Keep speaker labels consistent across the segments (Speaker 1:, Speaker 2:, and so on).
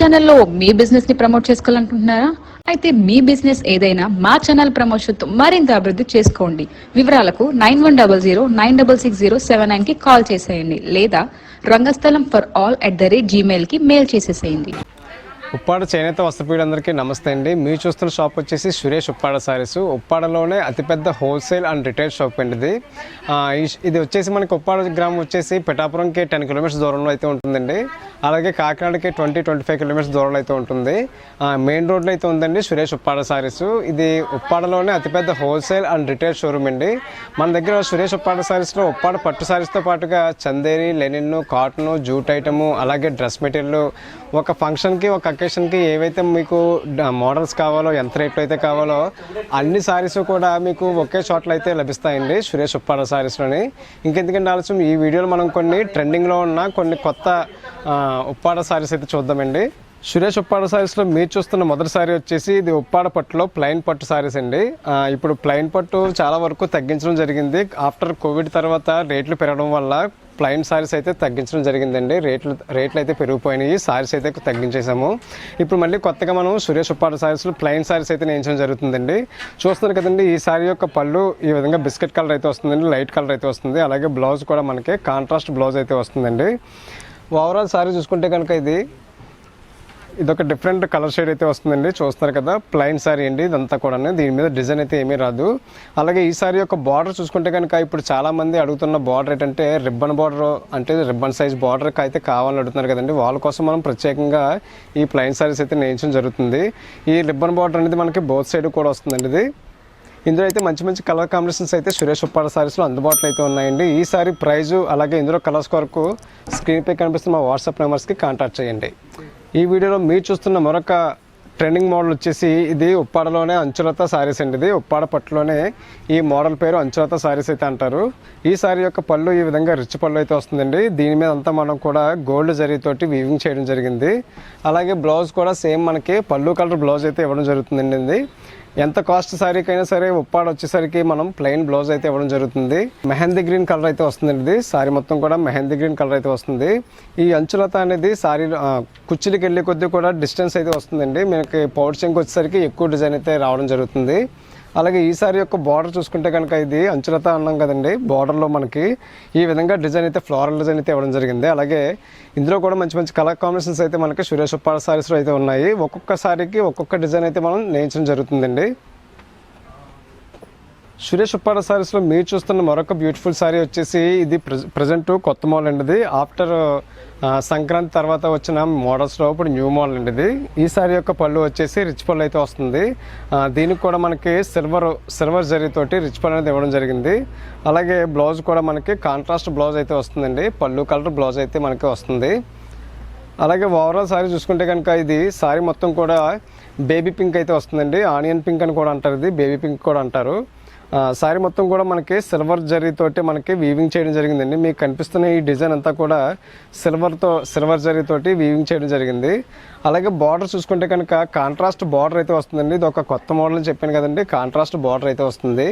Speaker 1: ఛానల్లో మీ బిజినెస్ ని ప్రమోట్ చేసుకోవాలనుకుంటున్నారా? అయితే మీ బిజినెస్ ఏదైనా మా ఛానల్ ప్రమోషన్ తో మరింత అభివృద్ధి చేసుకోండి. వివరాలకు 9100966079 కి కాల్ చేసేయండి లేదా రంగస్థలం ఫర్ ఆల్ @gmail కి మెయిల్ చేసేసేయండి.
Speaker 2: ఉప్పాడ చేనేత వస్త్రపీడందరికీ నమస్తే అండి. మీరు చూస్తున్న షాప్ వచ్చేసి సురేష్ ఉప్పాడ సారీస్. ఉప్పాడలోనే అతిపెద్ద హోల్సేల్ అండ్ రిటైల్ షాప్ అండి ఇది. ఇది వచ్చేసి మనకి ఉప్పాడ గ్రామం వచ్చేసి పిఠాపురంకి 10 కిలోమీటర్స్ దూరంలో అయితే ఉంటుందండి. అలాగే కాకినాడకి 20-25 కిలోమీటర్స్ దూరంలో అయితే ఉంటుంది. మెయిన్ రోడ్లో అయితే ఉందండి సురేష్ ఉప్పాడ సారీస్. ఇది ఉప్పాడలోనే అతిపెద్ద హోల్సేల్ అండ్ రిటైల్ షోరూమ్ అండి. మన దగ్గర సురేష్ ఉప్పాడ సారీస్లో ఉప్పాడ పట్టు సారీస్తో పాటుగా Chanderi, linen, cotton, jute item, అలాగే డ్రెస్ మెటీరియల్, ఒక ఫంక్షన్కి ఒక అకేషన్కి ఏవైతే మీకు మోడల్స్ కావాలో, ఎంత రేట్లో అయితే కావాలో అన్ని సారీస్ కూడా మీకు ఒకే చోట్ల అయితే లభిస్తాయండి సురేష్ ఉప్పాడ సారీస్లోని. ఇంకెందుకంటే ఆలస్యం, ఈ వీడియోలో మనం కొన్ని ట్రెండింగ్లో ఉన్న కొన్ని కొత్త ఉప్పాడ సారీస్ అయితే చూద్దామండి. సురేష్ ఉప్పాడ సారీస్లో మీరు చూస్తున్న మొదటి సారీ వచ్చేసి ఇది ఉప్పాడ పట్టులో ప్లెయిన్ పట్టు సారీస్ అండి. ఇప్పుడు ప్లెయిన్ పట్టు చాలా వరకు తగ్గించడం జరిగింది. ఆఫ్టర్ కోవిడ్ తర్వాత రేట్లు పెరగడం వల్ల ప్లెయిన్ సారీస్ అయితే తగ్గించడం జరిగిందండి. రేట్లు అయితే పెరిగిపోయినాయి, సారీస్ అయితే తగ్గించేసాము. ఇప్పుడు మళ్ళీ కొత్తగా మనం సురేష్ ఉప్పాడ సారీస్లో ప్లెయిన్ సారీస్ అయితే నేర్చడం జరుగుతుందండి. చూస్తున్నారు కదండి, ఈ సారీ యొక్క పళ్ళు ఈ విధంగా బిస్కెట్ కలర్ అయితే వస్తుందండి, లైట్ కలర్ అయితే వస్తుంది. అలాగే బ్లౌజ్ కూడా మనకి కాంట్రాస్ట్ బ్లౌజ్ అయితే వస్తుందండి. ఓవరాల్ సారీ చూసుకుంటే కనుక ఇదొక డిఫరెంట్ కలర్ షేడ్ అయితే వస్తుందండి. చూస్తున్నారు కదా, ప్లెయిన్ సారీ అండి ఇదంతా కూడా. దీని మీద డిజైన్ అయితే ఏమీ రాదు. అలాగే ఈ సారీ యొక్క బార్డర్ చూసుకుంటే కనుక ఇప్పుడు చాలామంది అడుగుతున్న బార్డర్ ఏంటంటే రిబ్బన్ బార్డర్, అంటే రిబ్బన్ సైజ్ బార్డర్కి అయితే కావాలని అడుగుతున్నారు కదండి. వాళ్ళ కోసం మనం ప్రత్యేకంగా ఈ ప్లెయిన్ సారీస్ అయితే నేర్చడం జరుగుతుంది. ఈ రిబ్బన్ బార్డర్ అనేది మనకి బోత్ సైడ్ కూడా వస్తుందండి. ఇది ఇందులో అయితే మంచి మంచి కలర్ కాంబినేషన్స్ అయితే సురేష్ ఉప్పాడ సారీస్లో అందుబాటులో అయితే ఉన్నాయండి. ఈ సారీ ప్రైజు అలాగే ఇందులో కలర్స్ కొరకు స్క్రీన్పై కనిపిస్తున్న మా వాట్సాప్ నెంబర్స్కి కాంటాక్ట్ చేయండి. ఈ వీడియోలో మీరు చూస్తున్న మరొక ట్రెండింగ్ మోడల్ వచ్చేసి ఇది ఉప్పాడలోనే అంచులత సారీస్ అండి. ఇది ఉప్పాడ పట్టులోనే ఈ మోడల్ పేరు అంచులత సారీస్ అయితే అంటారు. ఈ సారీ యొక్క పళ్ళు ఈ విధంగా రిచ్ పళ్ళు అయితే వస్తుందండి. దీని మీద అంతా మనం కూడా గోల్డ్ జరీతోటి వీవింగ్ చేయడం జరిగింది. అలాగే బ్లౌజ్ కూడా సేమ్ మనకి పళ్ళు కలర్ బ్లౌజ్ అయితే ఇవ్వడం జరుగుతుందండి. ఇది ఎంత కాస్ట్ సారీకి అయినా సరే ఉప్పాడ వచ్చేసరికి మనం ప్లెయిన్ బ్లౌజ్ అయితే ఇవ్వడం జరుగుతుంది. మెహందీ గ్రీన్ కలర్ అయితే వస్తుందండి. ఇది సారీ మొత్తం కూడా మెహందీ గ్రీన్ కలర్ అయితే వస్తుంది. ఈ అంచులత అనేది సారీ కుర్చీలకి వెళ్ళే కొద్దీ కూడా డిస్టెన్స్ అయితే వస్తుందండి. మనకి పౌడ్ చెంకి వచ్చేసరికి ఎక్కువ డిజైన్ అయితే రావడం జరుగుతుంది. అలాగే ఈ సారీ యొక్క బార్డర్ చూసుకుంటే కనుక ఇది అంచులత అన్నాం కదండి, బార్డర్లో మనకి ఈ విధంగా డిజైన్ అయితే ఫ్లోరల్ డిజైన్ అయితే ఇవ్వడం జరిగింది. అలాగే ఇందులో కూడా మంచి మంచి కలర్ కాంబినేషన్స్ అయితే మనకి సురేష్ ఉప్పాడ సారీస్లో అయితే ఉన్నాయి. ఒక్కొక్క సారీకి ఒక్కొక్క డిజైన్ అయితే మనం నేర్చడం జరుగుతుందండి. సురేష్ ఉప్పాడ సారీస్లో మీరు చూస్తున్న మరొక బ్యూటిఫుల్ సారీ వచ్చేసి ఇది ప్రజెంట్ కొత్త మోడల్ అండి. ఇది ఆఫ్టర్ సంక్రాంతి తర్వాత వచ్చిన మోడల్స్లో ఇప్పుడు న్యూ మోడల్ అండి. ఇది ఈ సారీ యొక్క పళ్ళు వచ్చేసి రిచ్ పళ్ళు అయితే వస్తుంది. దీనికి కూడా మనకి సిల్వర్ జరీతోటి రిచ్ పళ్ళు అనేది ఇవ్వడం జరిగింది. అలాగే బ్లౌజ్ కూడా మనకి కాంట్రాస్ట్ బ్లౌజ్ అయితే వస్తుందండి. పళ్ళు కలర్ బ్లౌజ్ అయితే మనకి వస్తుంది. అలాగే ఓవరాల్ సారీ చూసుకుంటే కనుక ఇది సారీ మొత్తం కూడా బేబీ పింక్ అయితే వస్తుందండి. ఆనియన్ పింక్ అని కూడా అంటారు, ఇది బేబీ పింక్ కూడా అంటారు. సారీ మొత్తం కూడా మనకి సిల్వర్ జరీతోటి మనకి వీవింగ్ చేయడం జరిగిందండి. మీకు కనిపిస్తున్న ఈ డిజైన్ అంతా కూడా సిల్వర్ జరీతోటి వీవింగ్ చేయడం జరిగింది. అలాగే బార్డర్ చూసుకుంటే కనుక కాంట్రాస్ట్ బార్డర్ అయితే వస్తుందండి. ఇది ఒక కొత్త మోడల్ అని చెప్పాను కదండి, కాంట్రాస్ట్ బార్డర్ అయితే వస్తుంది.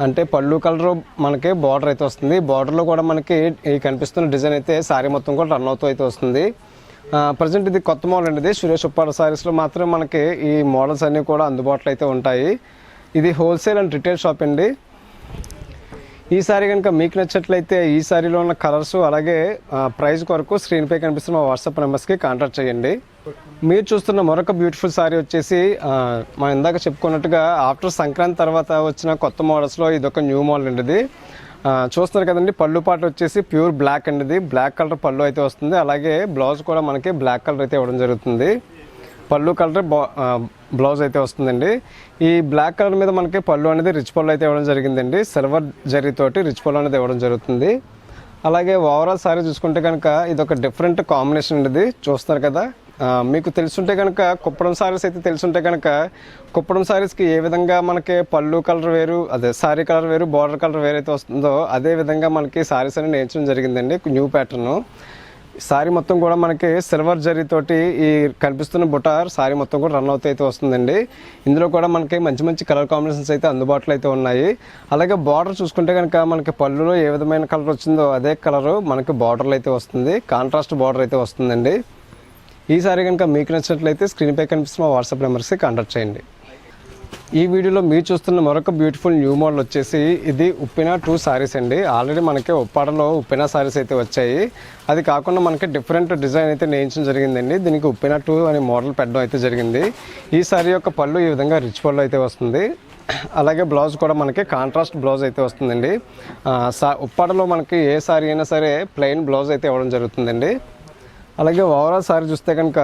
Speaker 2: అంటే పళ్ళు కలర్ మనకి బార్డర్ అయితే వస్తుంది. బార్డర్లో కూడా మనకి ఈ కనిపిస్తున్న డిజైన్ అయితే సారీ మొత్తం కూడా రన్ అవుతూ అయితే వస్తుంది. ప్రజెంట్ ఇది కొత్త మోడల్ అండి. ఇది సురేష్ ఉప్పాడ సారీస్లో మాత్రమే మనకి ఈ మోడల్స్ అన్నీ కూడా అందుబాటులో అయితే ఉంటాయి. ఇది హోల్సేల్ అండ్ రిటైల్ షాప్ అండి. ఈ సారీ కనుక మీకు నచ్చినట్లయితే ఈ సారీలో ఉన్న కలర్స్ అలాగే ప్రైస్ కొరకు స్క్రీన్పై కనిపిస్తున్న మా వాట్సాప్ నెంబర్స్కి కాంటాక్ట్ చేయండి. మీరు చూస్తున్న మరొక బ్యూటిఫుల్ సారీ వచ్చేసి మనం ఇందాక చెప్పుకున్నట్టుగా ఆఫ్టర్ సంక్రాంతి తర్వాత వచ్చిన కొత్త మోడల్స్లో ఇదొక న్యూ మోడల్ అండి. ఇది చూస్తున్నారు కదండి, పళ్ళు పాటు వచ్చేసి ప్యూర్ బ్లాక్ అండి. ఇది బ్లాక్ కలర్ పళ్ళు అయితే వస్తుంది. అలాగే బ్లౌజ్ కూడా మనకి బ్లాక్ కలర్ అయితే ఇవ్వడం జరుగుతుంది. పళ్ళు కలర్ బ్లౌజ్ అయితే వస్తుందండి. ఈ బ్లాక్ కలర్ మీద మనకి పళ్ళు అనేది రిచ్ పళ్ళు అయితే ఇవ్వడం జరిగిందండి. సిల్వర్ జరీతోటి రిచ్ పళ్ళు అనేది ఇవ్వడం జరుగుతుంది. అలాగే ఓవరాల్ సారీ చూసుకుంటే కనుక ఇది ఒక డిఫరెంట్ కాంబినేషన్ అనేది చూస్తున్నారు కదా. మీకు తెలుసుంటే కనుక కుప్పడం సారీస్ అయితే తెలుసుంటే కనుక కుప్పడం సారీస్కి ఏ విధంగా మనకి పళ్ళు కలర్ వేరు, అదే సారీ కలర్ వేరు, బార్డర్ కలర్ వేరైతే వస్తుందో అదే విధంగా మనకి సారీస్ అనేది నేర్చడం జరిగిందండి. న్యూ ప్యాటర్న్ సారీ మొత్తం కూడా మనకి సిల్వర్ జరీతోటి ఈ కనిపిస్తున్న బుటార్ సారీ మొత్తం కూడా రన్ అవుతూ అయితే వస్తుందండి. ఇందులో కూడా మనకి మంచి మంచి కలర్ కాంబినేషన్స్ అయితే అందుబాటులో అయితే ఉన్నాయి. అలాగే బార్డర్ చూసుకుంటే కనుక మనకి పళ్ళులో ఏ విధమైన కలర్ వచ్చిందో అదే కలర్ మనకి బార్డర్లో అయితే వస్తుంది. కాంట్రాస్ట్ బార్డర్ అయితే వస్తుందండి. ఈ సారీ కనుక మీకు నచ్చినట్లయితే స్క్రీన్పై కనిపిస్తున్న మా వాట్సాప్ నెంబర్స్కి కాంటాక్ట్ చేయండి. ఈ వీడియోలో మీరు చూస్తున్న మరొక బ్యూటిఫుల్ న్యూ మోడల్ వచ్చేసి ఇది ఉప్పిన 2 సారీస్ అండి. ఆల్రెడీ మనకి ఉప్పాడలో ఉప్పిన సారీస్ అయితే వచ్చాయి. అది కాకుండా మనకి డిఫరెంట్ డిజైన్ అయితే నేయించడం జరిగిందండి. దీనికి ఉప్పిన 2 అనే మోడల్ పెట్టడం అయితే జరిగింది. ఈ సారీ యొక్క పళ్ళు ఈ విధంగా రిచ్ పళ్ళు అయితే వస్తుంది. అలాగే బ్లౌజ్ కూడా మనకి కాంట్రాస్ట్ బ్లౌజ్ అయితే వస్తుందండి. ఉప్పాడలో మనకి ఏ సారీ అయినా సరే ప్లెయిన్ బ్లౌజ్ అయితే ఇవ్వడం జరుగుతుందండి. అలాగే ఓవరాల్ సారీ చూస్తే కనుక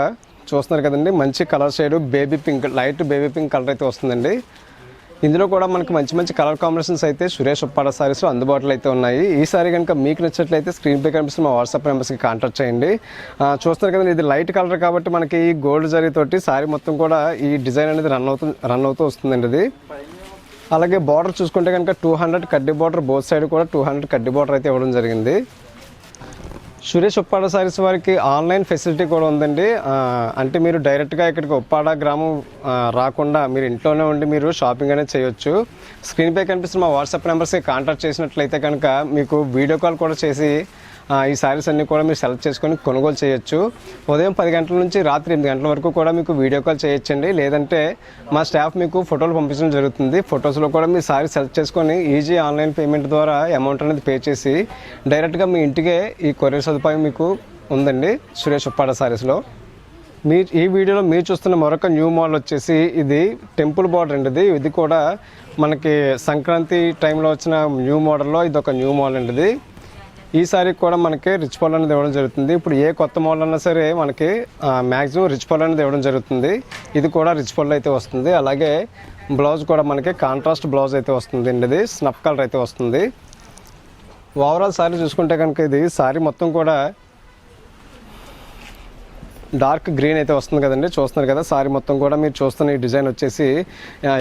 Speaker 2: చూస్తున్నారు కదండి, మంచి colour shade baby pink, light baby pink colour అయితే వస్తుందండి. ఇందులో కూడా మనకి మంచి మంచి కలర్ కాంబినేషన్స్ అయితే సురేష్ ఉప్పాడ సారీస్ అందుబాటులో అయితే ఉన్నాయి. ఈ సారీ కనుక మీకు నచ్చినట్లయితే స్క్రీన్పై కనిపిస్తున్న మా వాట్సాప్ నెంబర్స్కి కాంటాక్ట్ చేయండి. చూస్తున్నారు కదండి, ఇది లైట్ కలర్ కాబట్టి మనకి ఈ గోల్డ్ జరీ తోటి సారీ మొత్తం కూడా ఈ డిజైన్ అనేది రన్ అవుతూ వస్తుందండి. ఇది అలాగే బార్డర్ చూసుకుంటే కనుక 200 కడ్డీ బార్డర్, బోత్ సైడ్ కూడా 200 కడ్డీ బార్డర్ అయితే ఇవ్వడం జరిగింది. సురేష్ ఉప్పాడ సారీస్ వారికి ఆన్లైన్ ఫెసిలిటీ కూడా ఉందండి. అంటే మీరు డైరెక్ట్గా ఇక్కడికి ఉప్పాడ గ్రామం రాకుండా మీరు ఇంట్లోనే ఉండి మీరు షాపింగ్ అనేది చేయొచ్చు. స్క్రీన్పై కనిపిస్తున్న మా వాట్సాప్ నెంబర్స్కి కాంటాక్ట్ చేసినట్లయితే కనుక మీకు వీడియో కాల్ కూడా చేసి ఈ సారీస్ అన్నీ కూడా మీరు సెలెక్ట్ చేసుకొని కొనుగోలు చేయొచ్చు. ఉదయం 10 గంటల నుంచి రాత్రి 8 గంటల వరకు కూడా మీకు వీడియో కాల్ చేయొచ్చండి. లేదంటే మా స్టాఫ్ మీకు ఫోటోలు పంపించడం జరుగుతుంది. ఫొటోస్లో కూడా మీ సారీ సెలెక్ట్ చేసుకొని ఈజీ ఆన్లైన్ పేమెంట్ ద్వారా అమౌంట్ అనేది పే చేసి డైరెక్ట్గా మీ ఇంటికే ఈ కొరియర్ సదుపాయం మీకు ఉందండి సురేష్ ఉప్పాడ సారీస్లో. ఈ వీడియోలో మీరు చూస్తున్న మరొక న్యూ మోడల్ వచ్చేసి ఇది టెంపుల్ బార్డర్ అండి. ఇది కూడా మనకి సంక్రాంతి టైంలో వచ్చిన న్యూ మోడల్లో ఇది ఒక న్యూ మోడల్ అండి. ఈ సారీకి కూడా మనకి రిచ్ పళ్ళు అనేది ఇవ్వడం జరుగుతుంది. ఇప్పుడు ఏ కొత్త మోడల్ అన్నా సరే మనకి మ్యాక్సిమం రిచ్ పళ్ళు అనేది ఇవ్వడం జరుగుతుంది. ఇది కూడా రిచ్ పళ్ళు అయితే వస్తుంది. అలాగే బ్లౌజ్ కూడా మనకి కాంట్రాస్ట్ బ్లౌజ్ అయితే వస్తుంది అండి. ఇది స్నఫ్ కలర్ అయితే వస్తుంది. ఓవరాల్ సారీ చూసుకుంటే కనుక ఇది సారీ మొత్తం కూడా డార్క్ గ్రీన్ అయితే వస్తుంది కదండి. చూస్తున్నారు కదా, సారీ మొత్తం కూడా మీరు చూస్తున్న ఈ డిజైన్ వచ్చేసి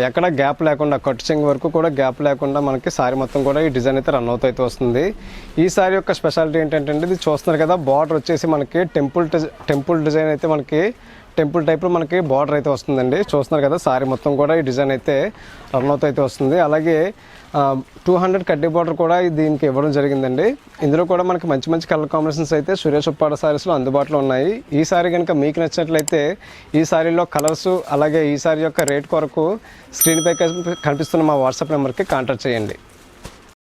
Speaker 2: ఎక్కడ గ్యాప్ లేకుండా కట్ చెంగు వరకు కూడా గ్యాప్ లేకుండా మనకి సారీ మొత్తం కూడా ఈ డిజైన్ అయితే రన్ అవుతూ అయితే వస్తుంది. ఈ సారీ యొక్క స్పెషాలిటీ ఏంటంటే ఇది చూస్తున్నారు కదా, బార్డర్ వచ్చేసి మనకి టెంపుల్ డిజైన్ అయితే మనకి టెంపుల్ టైప్లో మనకి బార్డర్ అయితే వస్తుందండి. చూస్తున్నారు కదా, సారీ మొత్తం కూడా ఈ డిజైన్ అయితే రన్ అవుతూ అయితే వస్తుంది. అలాగే 200 కడ్డీ బార్డర్ కూడా దీనికి ఇవ్వడం జరిగిందండి. ఇందులో కూడా మనకి మంచి మంచి కలర్ కాంబినేషన్స్ అయితే సురేష్ ఉప్పాడ సారీస్లో అందుబాటులో ఉన్నాయి. ఈ సారీ కనుక మీకు నచ్చినట్లయితే ఈ సారీలో కలర్స్ అలాగే ఈ సారీ యొక్క రేట్ కొరకు స్క్రీన్పై కనిపిస్తున్న మా వాట్సాప్ నెంబర్కి కాంటాక్ట్ చేయండి.